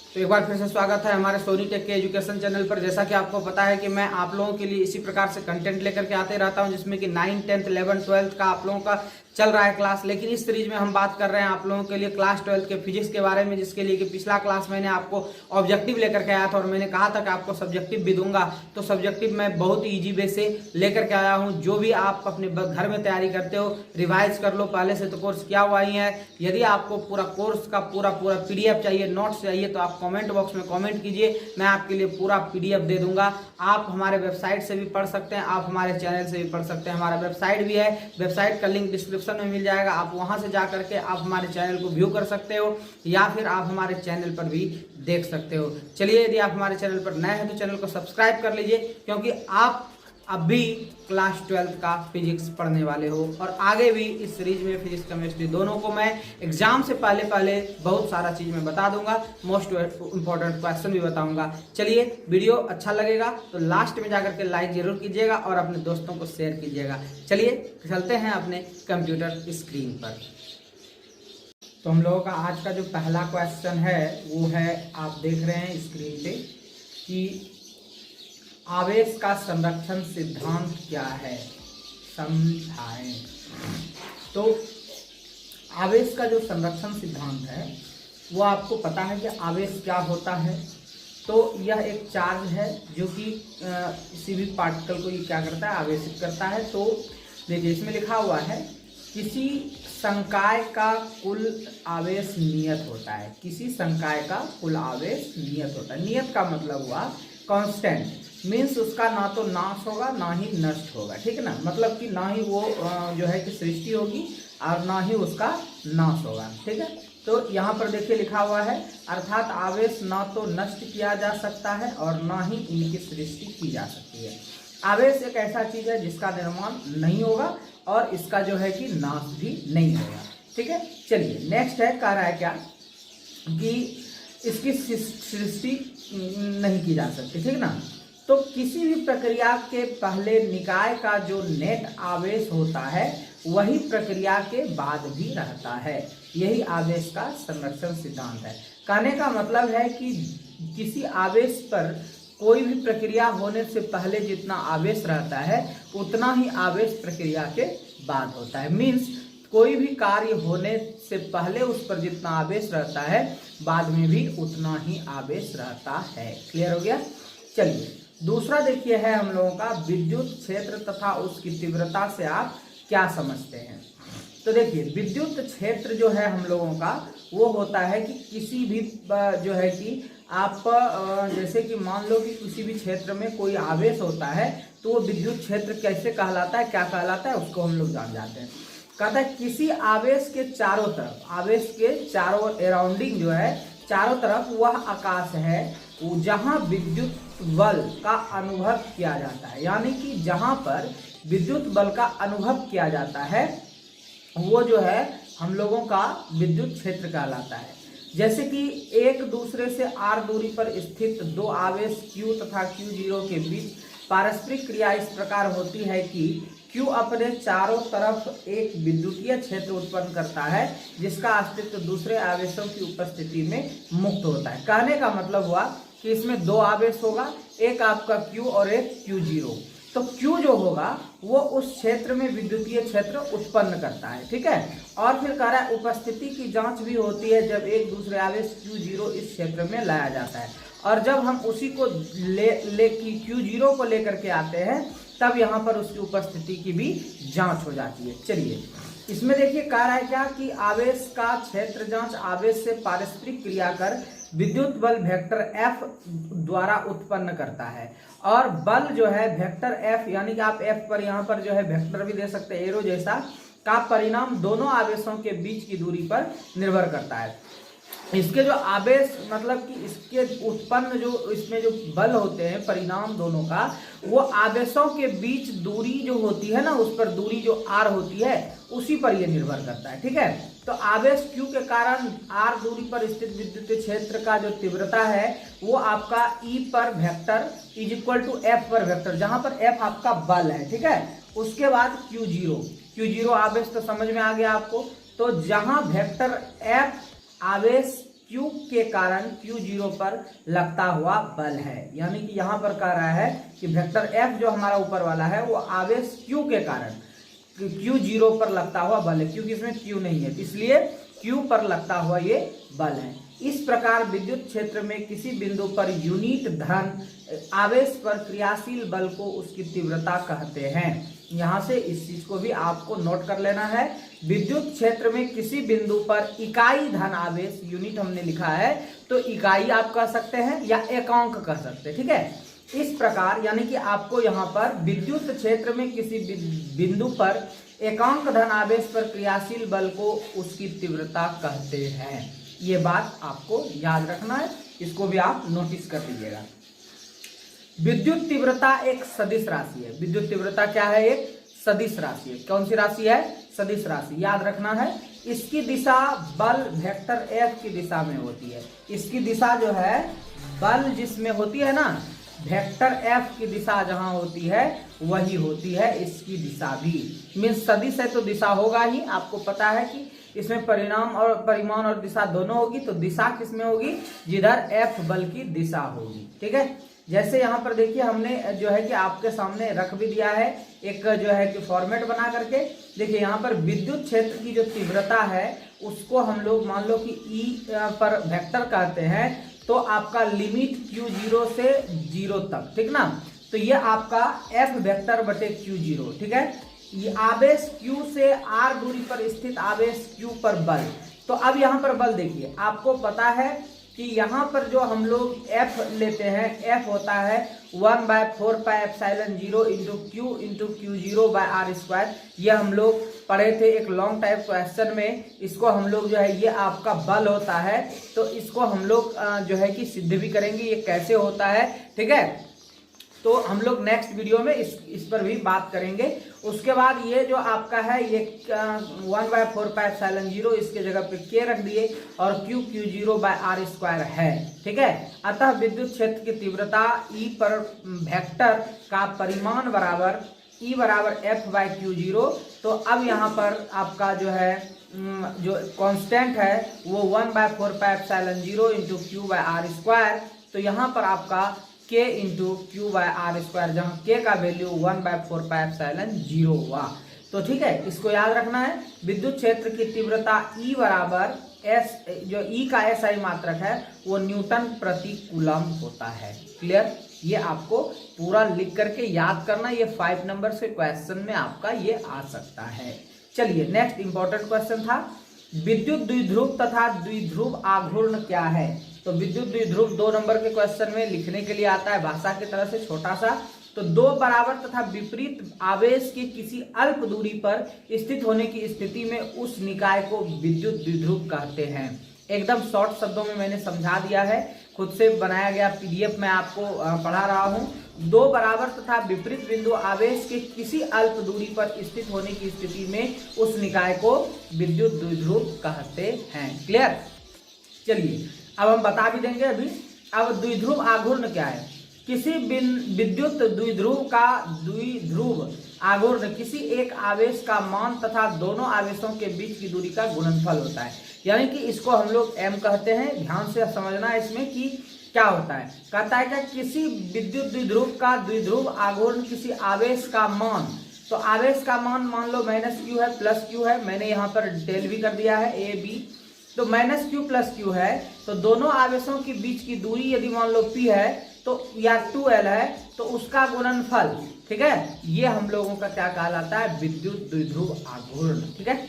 तो एक बार फिर से स्वागत है हमारे सोनी टेक के एजुकेशन चैनल पर। जैसा कि आपको पता है कि मैं आप लोगों के लिए इसी प्रकार से कंटेंट लेकर के आते रहता हूं, जिसमें कि 9, 10, 11, 12 का आप लोगों का चल रहा है क्लास। लेकिन इस सीरीज में हम बात कर रहे हैं आप लोगों के लिए क्लास 12 के फिजिक्स के बारे में, जिसके लिए कि पिछला क्लास मैंने आपको ऑब्जेक्टिव लेकर के आया था और मैंने कहा था कि आपको सब्जेक्टिव भी दूंगा। तो सब्जेक्टिव मैं बहुत ईजी वे से लेकर के आया हूँ। जो भी आप अपने घर में तैयारी करते हो रिवाइज कर लो, पहले से तो कोर्स किया हुआ ही है। यदि आपको पूरा कोर्स का पूरा पीडीएफ चाहिए, नोट्स चाहिए, तो आप कमेंट बॉक्स में कमेंट कीजिए, मैं आपके लिए पूरा पीडीएफ दे दूंगा। आप हमारे वेबसाइट से भी पढ़ सकते हैं, आप हमारे चैनल से भी पढ़ सकते हैं। हमारा वेबसाइट भी है, वेबसाइट का लिंक डिस्क्रिप्शन में मिल जाएगा। आप वहां से जा करके आप हमारे चैनल को व्यू कर सकते हो या फिर आप हमारे चैनल पर भी देख सकते हो। चलिए, यदि आप हमारे चैनल पर नए हैं तो चैनल को सब्सक्राइब कर लीजिए, क्योंकि आप अभी क्लास 12 का फिजिक्स पढ़ने वाले हो और आगे भी इस सीरीज में फिजिक्स केमिस्ट्री दोनों को मैं एग्जाम से पहले बहुत सारा चीज मैं बता दूंगा, मोस्ट इंपॉर्टेंट क्वेश्चन भी बताऊंगा। चलिए, वीडियो अच्छा लगेगा तो लास्ट में जाकर के लाइक जरूर कीजिएगा और अपने दोस्तों को शेयर कीजिएगा। चलिए चलते हैं अपने कंप्यूटर स्क्रीन पर। तो हम लोगों का आज का जो पहला क्वेश्चन है वो है, आप देख रहे हैं स्क्रीन पे कि आवेश का संरक्षण सिद्धांत क्या है, समझाएं। तो आवेश का जो संरक्षण सिद्धांत है वो आपको पता है कि आवेश क्या होता है। तो यह एक चार्ज है जो कि किसी भी पार्टिकल को ये क्या करता है, आवेशित करता है। तो देखिए, इसमें लिखा हुआ है किसी संकाय का कुल आवेश नियत होता है। किसी संकाय का कुल आवेश नियत होता है। नियत का मतलब हुआ कांस्टेंट, मीन्स उसका ना तो नाश होगा ना ही नष्ट होगा, ठीक है ना। मतलब कि ना ही वो जो है कि सृष्टि होगी और ना ही उसका नाश होगा, ठीक है। तो यहाँ पर देखिए लिखा हुआ है, अर्थात आवेश ना तो नष्ट किया जा सकता है और ना ही इनकी सृष्टि की जा सकती है। आवेश एक ऐसा चीज है जिसका निर्माण नहीं होगा और इसका जो है कि नाश भी नहीं होगा, ठीक है। चलिए नेक्स्ट है, कह रहा है क्या कि इसकी सृष्टि नहीं की जा सकती, ठीक ना। तो किसी भी प्रक्रिया के पहले निकाय का जो नेट आवेश होता है वही प्रक्रिया के बाद भी रहता है। यही आवेश का संरक्षण सिद्धांत है। कहने का मतलब है कि किसी आवेश पर कोई भी प्रक्रिया होने से पहले जितना आवेश रहता है उतना ही आवेश प्रक्रिया के बाद होता है। मीन्स कोई भी कार्य होने से पहले उस पर जितना आवेश रहता है बाद में भी उतना ही आवेश रहता है। क्लियर हो गया। चलिए दूसरा देखिए है हम लोगों का, विद्युत क्षेत्र तथा उसकी तीव्रता से आप क्या समझते हैं। तो देखिए, विद्युत क्षेत्र जो है हम लोगों का वो होता है कि किसी भी जो है कि आप जैसे कि मान लो कि किसी भी क्षेत्र में कोई आवेश होता है तो वो विद्युत क्षेत्र कैसे कहलाता है, क्या कहलाता है, उसको हम लोग जान जाते हैं। कहता है किसी आवेश के चारों तरफ, आवेश के चारों अराउंडिंग जो है चारों तरफ वह आकाश है जहां विद्युत बल का अनुभव किया जाता है। यानी कि जहां पर विद्युत बल का अनुभव किया जाता है वो जो है हम लोगों का विद्युत क्षेत्र कहलाता है। जैसे कि एक दूसरे से r दूरी पर स्थित दो आवेश q तथा q0 के बीच पारस्परिक क्रिया इस प्रकार होती है कि Q अपने चारों तरफ एक विद्युतीय क्षेत्र उत्पन्न करता है जिसका अस्तित्व दूसरे आवेशों की उपस्थिति में मुक्त होता है। कहने का मतलब हुआ कि इसमें दो आवेश होगा, एक आपका Q और एक Q0। तो Q जो होगा वो उस क्षेत्र में विद्युतीय क्षेत्र उत्पन्न करता है, ठीक है। और फिर कह रहा है उपस्थिति की जांच भी होती है जब एक दूसरे आवेश Q0 इस क्षेत्र में लाया जाता है और जब हम उसी को Q0 को लेकर के आते हैं तब यहाँ पर उसकी उपस्थिति की भी जांच हो जाती है। चलिए इसमें देखिए कह रहा है क्या कि आवेश का क्षेत्र जांच आवेश से पारस्परिक क्रिया कर विद्युत बल वेक्टर F द्वारा उत्पन्न करता है और बल जो है वेक्टर F, यानी कि आप F पर यहाँ पर जो है वेक्टर भी दे सकते हैं, एरो जैसा, का परिणाम दोनों आवेशों के बीच की दूरी पर निर्भर करता है। इसके जो आवेश मतलब कि इसके उत्पन्न जो इसमें जो बल होते हैं परिणाम दोनों का, वो आवेशों के बीच दूरी जो होती है ना, उस पर दूरी जो r होती है उसी पर ये निर्भर करता है, ठीक है। तो आवेश q के कारण r दूरी पर स्थित विद्युत क्षेत्र का जो तीव्रता है वो आपका E पर vector is equal to F पर वेक्टर, जहां पर F आपका बल है, ठीक है। उसके बाद Q0 आवेश तो समझ में आ गया आपको। तो जहां वेक्टर F आवेश Q के कारण Q0 पर लगता हुआ बल है। यानी कि यहाँ पर कह रहा है कि वेक्टर F जो हमारा ऊपर वाला है वो आवेश Q के कारण Q0 पर लगता हुआ बल है, क्योंकि इसमें Q नहीं है, इसलिए Q पर लगता हुआ ये बल है। इस प्रकार विद्युत क्षेत्र में किसी बिंदु पर यूनिट धन आवेश पर क्रियाशील बल को उसकी तीव्रता कहते हैं। यहाँ से इस चीज को भी आपको नोट कर लेना है। विद्युत क्षेत्र में किसी बिंदु पर इकाई धन आवेश, यूनिट हमने लिखा है तो इकाई आप कह सकते हैं या एकांक कह सकते हैं, ठीक है। इस प्रकार यानी कि आपको यहाँ पर विद्युत क्षेत्र में किसी बिंदु पर एकांक धन आवेश पर क्रियाशील बल को उसकी तीव्रता कहते हैं। ये बात आपको याद रखना है, इसको भी आप नोटिस कर लीजिएगा। विद्युत तीव्रता एक सदिश राशि है। विद्युत तीव्रता क्या है? एक सदिश राशि है। कौन सी राशि है? सदिश राशि। याद रखना है, इसकी दिशा बल वेक्टर F की दिशा में होती है। इसकी दिशा जो है बल जिसमें होती है ना, वेक्टर F की दिशा जहां होती है वही होती है इसकी दिशा भी। मीन्स सदिश है तो दिशा होगा ही। आपको पता है कि इसमें परिणाम और परिमाण और दिशा दोनों होगी, तो दिशा किसमें होगी? जिधर F बल की दिशा होगी, ठीक है। जैसे यहाँ पर देखिए हमने जो है कि आपके सामने रख भी दिया है एक जो है कि फॉर्मेट बना करके। देखिए यहाँ पर विद्युत क्षेत्र की जो तीव्रता है उसको हम लोग मान लो कि E पर वेक्टर कहते हैं, तो आपका लिमिट Q0 से 0 तक, ठीक ना। तो ये आपका F वेक्टर बटे Q0, ठीक है। ये आवेश Q से R दूरी पर स्थित आवेश Q पर बल। तो अब यहाँ पर बल देखिए, आपको पता है कि यहाँ पर जो हम लोग F लेते हैं, F होता है 1/4πε0 इंटू Q इंटू Q0/r²। ये हम लोग पढ़े थे एक लॉन्ग टाइप क्वेश्चन में। इसको हम लोग जो है ये आपका बल होता है, तो इसको हम लोग जो है कि सिद्ध भी करेंगे ये कैसे होता है, ठीक है। तो हम लोग नेक्स्ट वीडियो में इस पर भी बात करेंगे। उसके बाद ये जो आपका है ये 1/4πε0 इसके जगह पे K रख दिए और Q Q0/r² है, ठीक है। अतः विद्युत क्षेत्र की तीव्रता E पर वेक्टर का परिमाण बराबर E बराबर F/Q0। तो अब यहाँ पर आपका जो है जो कांस्टेंट है वो 1/4πε0 इंटू Q/r²। तो यहाँ पर आपका K इंटू Q/r², जहाँ K का वैल्यू 1/4πε0 हुआ। तो ठीक है, इसको याद रखना है। विद्युत क्षेत्र की तीव्रता E बराबर S, जो E का SI मात्रक है वो न्यूटन प्रति कूलम होता है। क्लियर? ये आपको पूरा लिख करके याद करना, ये 5 नंबर से क्वेश्चन में आपका ये आ सकता है। चलिए नेक्स्ट इंपॉर्टेंट क्वेश्चन था, विद्युत द्विध्रुव तथा द्विध्रुव आघूर्ण क्या है? तो विद्युत द्विध्रुव 2 नंबर के क्वेश्चन में लिखने के लिए आता है भाषा की तरह से छोटा सा। तो दो बराबर तथा विपरीत आवेश के किसी अल्प दूरी पर स्थित होने की स्थिति में उस निकाय को विद्युत द्विध्रुव कहते हैं। एकदम शॉर्ट शब्दों में मैंने समझा दिया है, खुद से बनाया गया PDF में आपको पढ़ा रहा हूं। दो बराबर तथा विपरीत बिंदु आवेश के किसी अल्प दूरी पर स्थित होने की स्थिति में उस निकाय को विद्युत द्विध्रुव कहते हैं। क्लियर? चलिए अब हम बता भी देंगे अभी। अब द्विध्रुव आघूर्ण क्या है? किसी विद्युत द्विध्रुव का द्विध्रुव आघूर्ण किसी एक आवेश का मान तथा दोनों आवेशों के बीच की दूरी का गुणनफल होता है। यानी कि इसको हम लोग M कहते हैं। ध्यान से समझना है इसमें कि क्या होता है। कहता है कि किसी विद्युत द्विध्रुव का द्विध्रुव आघूर्ण किसी आवेश का मान, तो आवेश का मान मान लो -Q है +Q है, मैंने यहाँ पर डिटेल भी कर दिया है A B। तो -Q +Q है, तो दोनों आवेशों के बीच की दूरी यदि मान लो P है तो या 2L है, तो उसका गुणनफल, ठीक है, ये हम लोगों का क्या कहलाता है? विद्युत द्विध्रुव आघूर्ण। ठीक है,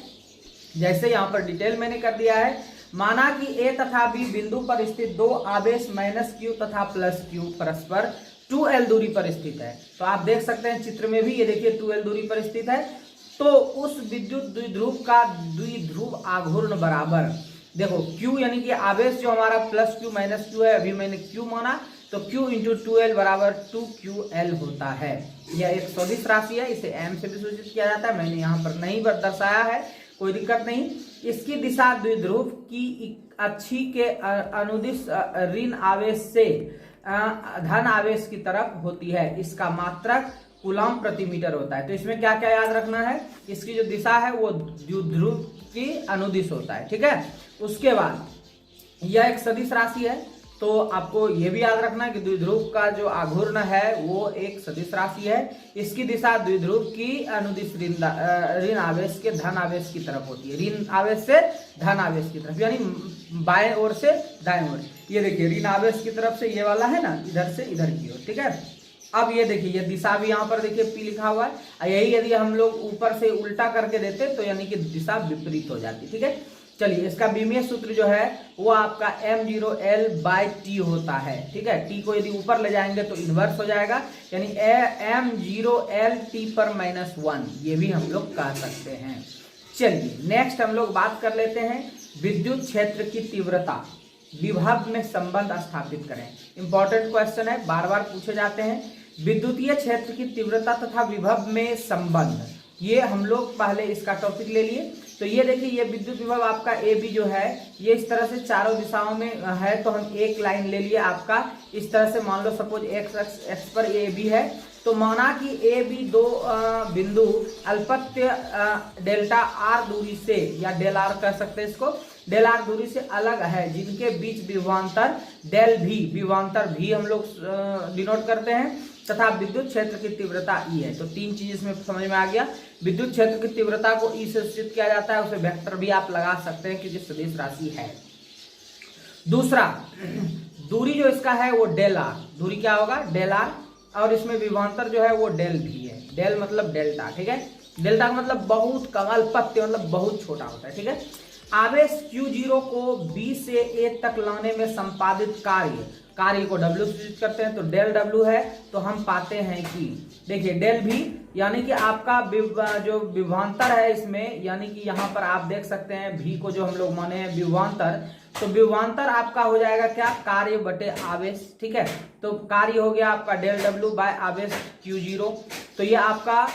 जैसे यहाँ पर डिटेल मैंने कर दिया है। माना कि A तथा B बिंदु पर स्थित दो आवेश -Q तथा +Q परस्पर 2L दूरी पर स्थित है। तो आप देख सकते हैं चित्र में भी, ये देखिए 2L दूरी पर स्थित है। तो उस विद्युत द्विध्रुव का द्विध्रुव आघूर्ण बराबर, देखो Q यानी कि आवेश जो हमारा +Q -Q है, अभी मैंने Q माना, तो Q इंटू 2L बराबर 2QL होता है। यह एक सदिश राशि है, इसे M से भी सूचित किया जाता है। मैंने यहाँ पर नहीं दर्शाया है, कोई दिक्कत नहीं। इसकी दिशा द्विध्रुव की अक्षी के अनुदिश ऋण आवेश से धन आवेश की तरफ होती है। इसका मात्रक कूलम प्रति मीटर होता है। तो इसमें क्या क्या याद रखना है? इसकी जो दिशा है वो द्विध्रुव की अनुदिश होता है। ठीक है, उसके बाद यह एक सदिश राशि है, तो आपको यह भी याद रखना है कि द्विध्रुव का जो आघूर्ण है वो एक सदिश राशि है। इसकी दिशा द्विध्रुव की अनुदिश ऋण आवेश के धन आवेश की तरफ होती है, ऋण आवेश से धन आवेश की तरफ, यानी बाएं ओर से दाएं ओर। ये देखिए ऋण आवेश की तरफ से ये वाला है ना, इधर से इधर की ओर, ठीक है। अब ये देखिए ये दिशा भी यहाँ पर देखिए P लिखा हुआ है, यही यदि हम लोग ऊपर से उल्टा करके देते तो यानी कि दिशा विपरीत हो जाती, ठीक है। चलिए इसका बीमीय सूत्र जो है वो आपका m0l/t होता है, ठीक है। t को यदि ऊपर ले जाएंगे तो इन्वर्स हो जाएगा, यानी m0l/t पर -1, ये भी हम लोग कह सकते हैं। चलिए नेक्स्ट हम लोग बात कर लेते हैं विद्युत क्षेत्र की तीव्रता विभव में संबंध स्थापित करें। इंपॉर्टेंट क्वेश्चन है, बार बार पूछे जाते हैं। विद्युतीय क्षेत्र की तीव्रता तथा विभव में संबंध, ये हम लोग पहले इसका टॉपिक ले लिए। तो ये देखिए ये विद्युत विभव आपका ए बी जो है ये इस तरह से चारों दिशाओं में है, तो हम एक लाइन ले लिए आपका इस तरह से, मान लो सपोज एक्स पर ए बी है, तो माना कि ए बी दो बिंदु अल्पत्य डेल्टा आर दूरी से, या डेल आर कह सकते हैं इसको, डेल आर दूरी से अलग है, जिनके बीच विभवांतर डेल भी, विभवांतर भी हम लोग डिनोट करते हैं, तथा विद्युत क्षेत्र की तीव्रता ई है। तो तीन चीज इसमें समझ में आ गया। विद्युत क्षेत्र की तीव्रता को ई से सूचित किया जाता है, उसे वेक्टर भी आप लगा सकते हैं क्योंकि सदिश राशि है। दूसरा, दूरी जो इसका है वो डेल आर, दूरी क्या होगा डेल आर, और इसमें विभवांतर जो है वो डेल भी है, डेल मतलब डेल्टा, ठीक है। डेल्टा का मतलब बहुत कम, अल्पत्य मतलब बहुत छोटा होता है, ठीक है। आवेश Q0 को B से A तक लाने में संपादित कार्य को W सूचित करते हैं, तो डेल W है, तो हम पाते हैं कि देखिए डेल भी, यानी कि आपका जो विभवांतर है इसमें, यानी कि यहाँ पर आप देख सकते हैं भी को जो हम लोग माने हैं विभवांतर, तो विभवांतर आपका हो जाएगा क्या, कार्य बटे आवेश, ठीक है। तो कार्य हो गया आपका डेल W बाय आवेश Q0, तो ये आपका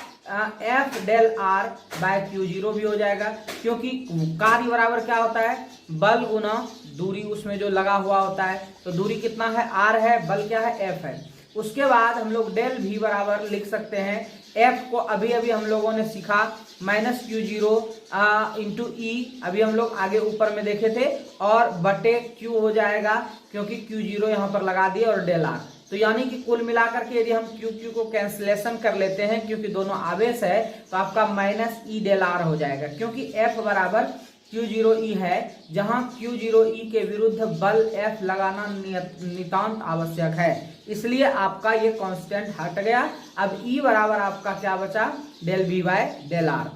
F del R bye Q0 भी हो जाएगा, क्योंकि कार्य बराबर क्या होता है, बल गुना दूरी उसमें जो लगा हुआ होता है, तो दूरी कितना है R है, बल क्या है F है। उसके बाद हम लोग डेल V बराबर लिख सकते हैं, F को अभी अभी हम लोगों ने सीखा -Q0 इंटू E, अभी हम लोग आगे ऊपर में देखे थे, और बटे Q हो जाएगा क्योंकि Q0 यहाँ पर लगा दिए, और डेल R, तो यानी कि कुल मिलाकर के यदि हम Q को कैंसिलेशन कर लेते हैं क्योंकि दोनों आवेश है, तो आपका -E डेल R हो जाएगा, क्योंकि F बराबर Q0E है, जहां Q0E के विरुद्ध बल F लगाना नितांत आवश्यक है, इसलिए आपका ये कांस्टेंट हट गया। अब E बराबर आपका क्या बचा, del V by del R,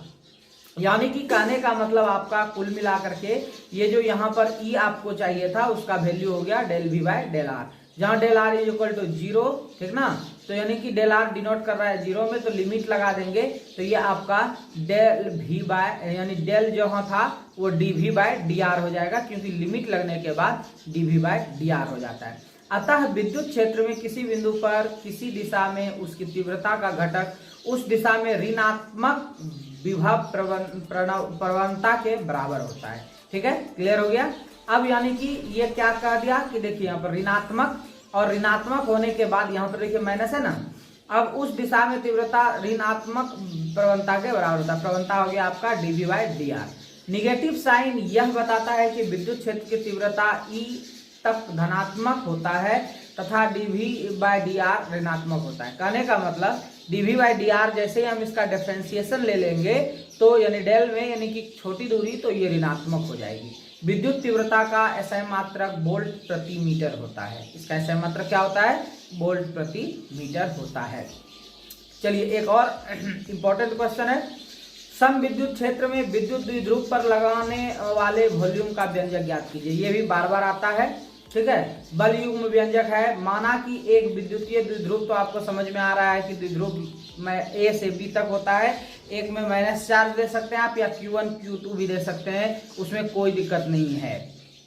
यानी कि कहने का मतलब आपका कुल मिलाकर के ये जो यहाँ पर E आपको चाहिए था उसका वैल्यू हो गया del V by del R, जहां del R is equal to 0, ठीक ना। तो यानी कि डेल आर डिनोट कर रहा है 0 में, तो लिमिट लगा देंगे, तो ये आपका डेल V बाय, यानी डेल जो था वो dV बाय dr हो जाएगा, क्योंकि लिमिट लगने के बाद dV बाय dr हो जाता है। अतः विद्युत क्षेत्र में किसी बिंदु पर किसी दिशा में उसकी तीव्रता का घटक उस दिशा में ऋणात्मक विभव प्रवणता के बराबर होता है, ठीक है। क्लियर हो गया। अब यानी कि ये क्या कह दिया कि देखिए यहाँ पर ऋणात्मक, और ऋणात्मक होने के बाद यहाँ पर देखिए माइनस है ना, अब उस दिशा में तीव्रता ऋणात्मक प्रवणता के बराबर होता है, प्रवणता हो गया आपका dV by dr। Negative sign यह बताता है कि विद्युत क्षेत्र की तीव्रता E तक धनात्मक होता है तथा dV बाय dr ऋणात्मक होता है। कहने का मतलब dV बाय dr जैसे ही हम इसका डिफरेंशिएशन ले लेंगे तो यानी डेल में, यानी कि छोटी दूरी, तो ये ऋणात्मक हो जाएगी। विद्युत तीव्रता का SI मात्रक वोल्ट प्रति मीटर होता है, इसका SI मात्रक क्या होता है, वोल्ट प्रति मीटर होता है। चलिए एक और इंपॉर्टेंट क्वेश्चन है, सम विद्युत क्षेत्र में विद्युत द्विध्रुव पर लगाने वाले वॉल्यूम का व्यंजक ज्ञात कीजिए। ये भी बार बार आता है, ठीक है। बल युग्म व्यंजक है, माना कि एक विद्युतीय द्विध्रुव, तो आपको समझ में आ रहा है कि द्विध्रुव में A से B तक होता है, एक में माइनस चार्ज दे सकते हैं आप, या Q1 Q2 भी दे सकते हैं, उसमें कोई दिक्कत नहीं है।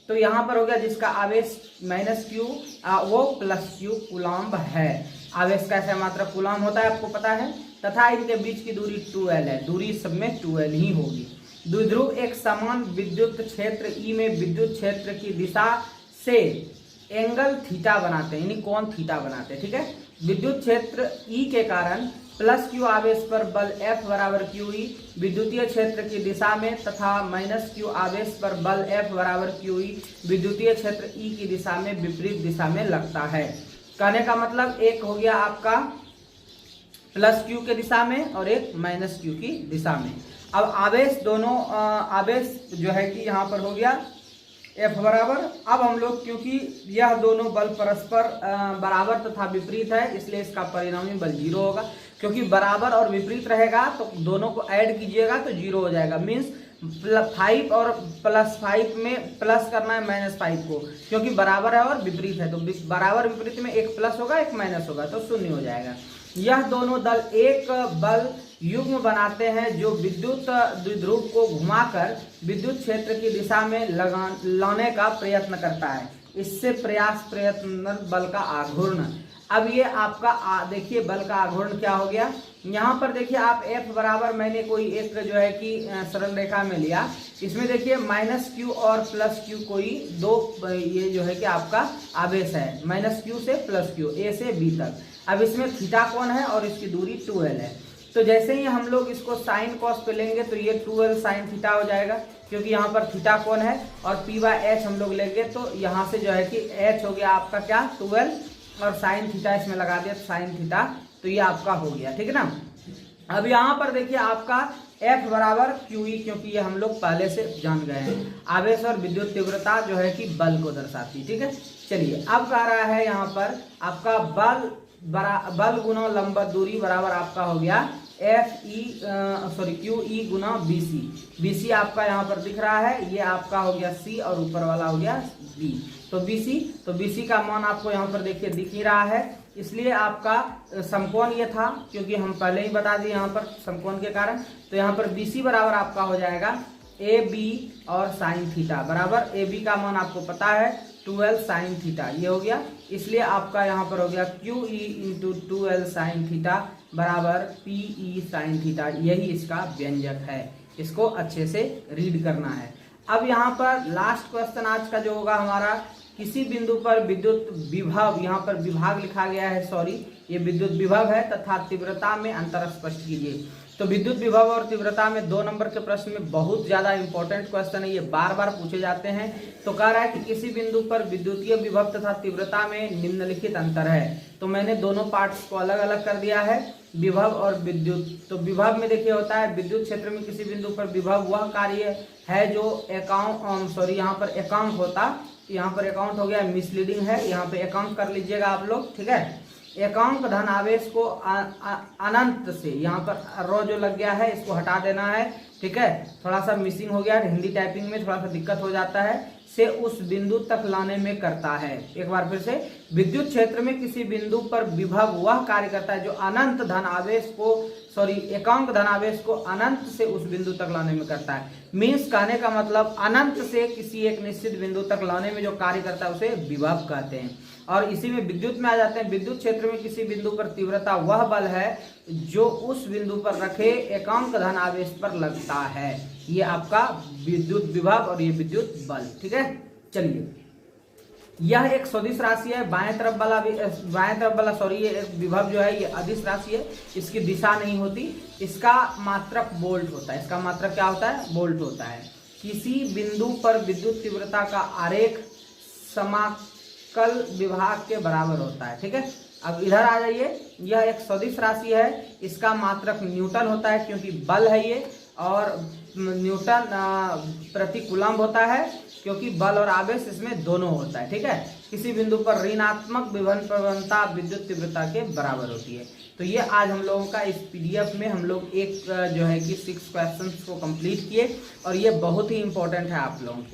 तो यहाँ पर हो गया जिसका आवेश -Q वो +Q कूलम्ब है, आवेश का SI मात्रक कूलम्ब होता है, आपको पता है, तथा इनके बीच की दूरी 2L है, दूरी सब में 2L ही होगी। द्विध्रुव एक समान विद्युत क्षेत्र E में विद्युत क्षेत्र की दिशा से एंगल थीटा बनाते हैं, यानी कोण थीटा बनाते हैं, ठीक है। विद्युत क्षेत्र E के कारण प्लस क्यू आवेश पर बल F बराबर QE विद्युतीय क्षेत्र की दिशा में तथा माइनस क्यू आवेश पर बल F बराबर QE विद्युतीय क्षेत्र E की दिशा में विपरीत दिशा में लगता है। कहने का मतलब एक हो गया आपका प्लस क्यू के दिशा में और एक माइनस क्यू की दिशा में। अब आवेश दोनों आवेश जो है कि यहाँ पर हो गया F बराबर। अब हम लोग क्योंकि यह दोनों बल परस्पर बराबर तथा विपरीत है इसलिए इसका परिणामी बल 0 होगा। क्योंकि बराबर और विपरीत रहेगा तो दोनों को ऐड कीजिएगा तो 0 हो जाएगा। मीन्स 5 और +5 में प्लस करना है -5 को, क्योंकि बराबर है और विपरीत है तो बराबर विपरीत में एक प्लस होगा एक माइनस होगा तो 0 हो जाएगा। यह दोनों दल एक बल युग्म बनाते हैं जो विद्युत द्विध्रुव को घुमाकर विद्युत क्षेत्र की दिशा में लाने का प्रयत्न करता है। इससे प्रयत्न बल का आघूर्ण। अब ये आपका देखिए बल का आघूर्ण क्या हो गया। यहाँ पर देखिए आप F बराबर मैंने कोई एक जो है कि सरल रेखा में लिया। इसमें देखिए -Q और +Q कोई दो ये जो है कि आपका आवेश है, -Q से +Q A से B तक। अब इसमें थीटा कोण है और इसकी दूरी 2L है। तो जैसे ही हम लोग इसको साइन कॉस पे लेंगे तो ये 2L साइन थीटा हो जाएगा, क्योंकि यहाँ पर थीटा कोण है और P/H हम लोग लेंगे तो यहाँ से जो है कि H हो गया आपका क्या 2L और साइन थीटा इसमें लगा दिया साइन थीटा, तो ये आपका हो गया, ठीक है ना। अब यहाँ पर देखिए आपका F बराबर QE, क्योंकि ये हम लोग पहले से जान गए हैं। आवेश और विद्युत तीव्रता जो है कि बल को दर्शाती, ठीक है। चलिए अब कह रहा है यहाँ पर आपका बल गुना लंबवत दूरी बराबर आपका हो गया QE गुना BC आपका यहाँ पर दिख रहा है, ये आपका हो गया C और ऊपर वाला हो गया B। तो BC का मान आपको यहाँ पर देखिए दिख ही रहा है, इसलिए आपका समकोण ये था, क्योंकि हम पहले ही बता दिए यहाँ पर समकोण के कारण। तो यहाँ पर BC बराबर आपका हो जाएगा AB और साइन थीटा बराबर AB का मान आपको पता है 2L साइन थीटा, ये हो गया। इसलिए आपका यहाँ पर हो गया QE into 2L sine theta बराबर PE साइन थीटा। यही इसका व्यंजक है, इसको अच्छे से रीड करना है। अब यहाँ पर लास्ट क्वेश्चन आज का जो होगा हमारा, किसी बिंदु पर विद्युत विभव, यहाँ पर विभाग लिखा गया है, सॉरी ये विद्युत विभव है, तथा तीव्रता में अंतर स्पष्ट कीजिए। तो विद्युत विभव और तीव्रता में 2 नंबर के प्रश्न में बहुत ज्यादा इंपॉर्टेंट क्वेश्चन है, ये बार बार पूछे जाते हैं। तो कह रहा है कि किसी बिंदु पर विद्युतीय विभव तथा तीव्रता में निम्नलिखित अंतर है। तो मैंने दोनों पार्ट्स को अलग अलग कर दिया है, विभव और विद्युत। तो विभव में देखिए होता है विद्युत क्षेत्र में किसी बिंदु पर विभव वह कार्य है जो यहाँ पर एकांक होता, यहाँ पर अकाउंट हो गया मिसलीडिंग है, यहाँ पे अकाउंट कर लीजिएगा आप लोग, ठीक है। एकांक धन आवेश को अनंत से, यहाँ पर रो जो लग गया है इसको हटा देना है, ठीक है। थोड़ा सा मिसिंग हो गया, हिंदी टाइपिंग में थोड़ा सा दिक्कत हो जाता है, से उस बिंदु तक लाने में करता है। एक बार फिर से, विद्युत क्षेत्र में किसी बिंदु पर विभव वह कार्य करता है जो अनंत धन आवेश को एकांक धन आवेश को अनंत से उस बिंदु तक लाने में करता है। मीन्स कहने का मतलब अनंत से किसी एक निश्चित बिंदु तक लाने में जो कार्य करता है उसे विभव कहते हैं। और इसी में विद्युत में आ जाते हैं, विद्युत क्षेत्र में किसी बिंदु पर तीव्रता वह बल है जो उस बिंदु पर रखे एकांक धन आवेश पर लगता है। ये आपका विद्युत विभव और ये विद्युत बल, ठीक है। चलिए, यह एक सदिश राशि है, बाएं तरफ वाला ये विभव जो है ये अदिश राशि है, इसकी दिशा नहीं होती, इसका मात्रक वोल्ट होता है। इसका मात्रक क्या होता है? वोल्ट होता है। किसी बिंदु पर विद्युत तीव्रता का आरेख समाकल विभाग के बराबर होता है, ठीक है। अब इधर आ जाइए, यह एक सदिश राशि है, इसका मात्रक न्यूटन होता है क्योंकि बल है ये, और न्यूटन प्रति कूलम्ब होता है क्योंकि बल और आवेश इसमें दोनों होता है, ठीक है। किसी बिंदु पर ऋणात्मक विभव प्रवणता विद्युत तीव्रता के बराबर होती है। तो ये आज हम लोगों का इस पीडीएफ में हम लोग एक जो है कि 6 क्वेश्चंस को कंप्लीट किए, और ये बहुत ही इंपॉर्टेंट है आप लोगों के